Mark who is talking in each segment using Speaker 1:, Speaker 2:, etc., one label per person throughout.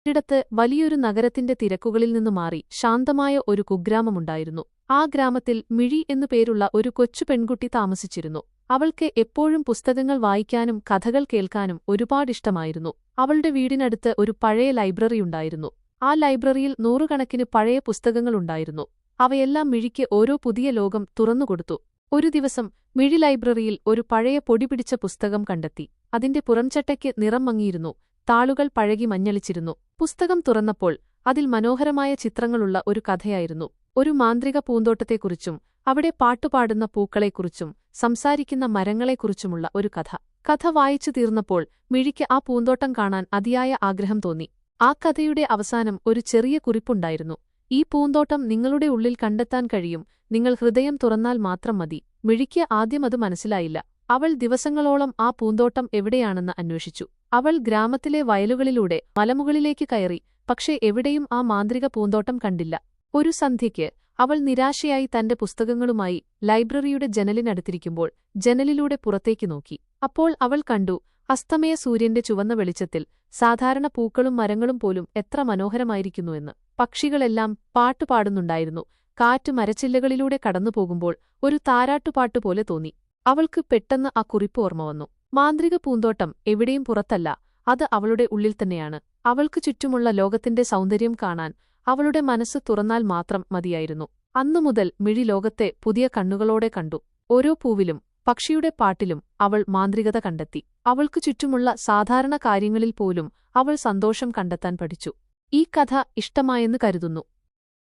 Speaker 1: ഒരിടത്ത് വലിയൊരു നഗരത്തിന്റെ തിരക്കുകളിൽ നിന്നു മാറി ശാന്തമായ ഒരു കുഗ്രാമമുണ്ടായിരുന്നു. ആ ഗ്രാമത്തിൽ മിഴി എന്നു പേരുള്ള ഒരു കൊച്ചു പെൺകുട്ടി താമസിച്ചിരുന്നു. അവൾക്ക് എപ്പോഴും പുസ്തകങ്ങൾ വായിക്കാനും കഥകൾ കേൾക്കാനും ഒരുപാടിഷ്ടമായിരുന്നു. അവളുടെ വീടിനടുത്ത് ഒരു പഴയ ലൈബ്രറിയുണ്ടായിരുന്നു. ആ ലൈബ്രറിയിൽ നൂറുകണക്കിന് പഴയ പുസ്തകങ്ങളുണ്ടായിരുന്നു. അവയെല്ലാം മിഴിക്ക് ഓരോ പുതിയ ലോകം തുറന്നുകൊടുത്തു. ഒരു ദിവസം മിഴി ലൈബ്രറിയിൽ ഒരു പഴയ പൊടിപിടിച്ച പുസ്തകം കണ്ടെത്തി. അതിന്റെ പുറംചട്ടയ്ക്ക് നിറം മങ്ങിയിരുന്നു. താളുകൾ പഴകി മഞ്ഞളിച്ചിരുന്നു. പുസ്തകം തുറന്നപ്പോൾ അതിൽ മനോഹരമായ ചിത്രങ്ങളുള്ള ഒരു കഥയായിരുന്നു. ഒരു മാന്ത്രിക പൂന്തോട്ടത്തെക്കുറിച്ചും അവിടെ പാട്ടുപാടുന്ന പൂക്കളെക്കുറിച്ചും സംസാരിക്കുന്ന മരങ്ങളെക്കുറിച്ചുമുള്ള ഒരു കഥ. കഥ വായിച്ചു തീർന്നപ്പോൾ മിഴിക്ക് ആ പൂന്തോട്ടം കാണാൻ അതിയായ ആഗ്രഹം തോന്നി. ആ കഥയുടെ അവസാനം ഒരു ചെറിയ കുറിപ്പുണ്ടായിരുന്നു. ഈ പൂന്തോട്ടം നിങ്ങളുടെ ഉള്ളിൽ കണ്ടെത്താൻ കഴിയും, നിങ്ങൾ ഹൃദയം തുറന്നാൽ മാത്രം മതി. മിഴിക്ക് ആദ്യം അത് മനസ്സിലായില്ല. അവൾ ദിവസങ്ങളോളം ആ പൂന്തോട്ടം എവിടെയാണെന്ന് അന്വേഷിച്ചു. അവൾ ഗ്രാമത്തിലെ വയലുകളിലൂടെ മലമുകളിലേക്ക് കയറി, പക്ഷേ എവിടെയും ആ മാന്ത്രിക പൂന്തോട്ടം കണ്ടില്ല. ഒരു സന്ധ്യയ്ക്ക് അവൾ നിരാശയായി തന്റെ പുസ്തകങ്ങളുമായി ലൈബ്രറിയുടെ ജനലിനടുത്തിരിക്കുമ്പോൾ ജനലിലൂടെ പുറത്തേക്ക് നോക്കി. അപ്പോൾ അവൾ കണ്ടു, അസ്തമയ സൂര്യന്റെ ചുവന്ന വെളിച്ചത്തിൽ സാധാരണ പൂക്കളും മരങ്ങളും പോലും എത്ര മനോഹരമായിരിക്കുന്നുവെന്ന്. പക്ഷികളെല്ലാം പാട്ടുപാടുന്നുണ്ടായിരുന്നു. കാറ്റ് മരച്ചില്ലകളിലൂടെ കടന്നുപോകുമ്പോൾ ഒരു താരാട്ടുപാട്ടുപോലെ തോന്നി. അവൾക്ക് പെട്ടെന്ന് ആ കുറിപ്പ് ഓർമ്മ വന്നു. മാന്ത്രിക പൂന്തോട്ടം എവിടെയും പുറത്തല്ല, അത് അവളുടെ ഉള്ളിൽ തന്നെയാണ്. അവൾക്ക് ചുറ്റുമുള്ള ലോകത്തിന്റെ സൗന്ദര്യം കാണാൻ അവളുടെ മനസ്സ് തുറന്നാൽ മാത്രം മതിയായിരുന്നു. അന്നുമുതൽ മിഴി ലോകത്തെ പുതിയ കണ്ണുകളോടെ കണ്ടു. ഓരോ പൂവിലും പക്ഷിയുടെ പാട്ടിലും അവൾ മാന്ത്രികത കണ്ടെത്തി. അവൾക്കു ചുറ്റുമുള്ള സാധാരണ കാര്യങ്ങളിൽ പോലും അവൾ സന്തോഷം കണ്ടെത്താൻ പഠിച്ചു. ഈ കഥ ഇഷ്ടമായെന്ന് കരുതുന്നു.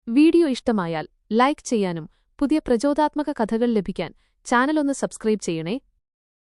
Speaker 1: വീഡിയോ ഇഷ്ടമായാൽ ലൈക്ക് ചെയ്യാനും പുതിയ പ്രചോദനാത്മക കഥകൾ ലഭിക്കാൻ ചാനൽ ഒന്ന് സബ്സ്ക്രൈബ് ചെയ്യണേ.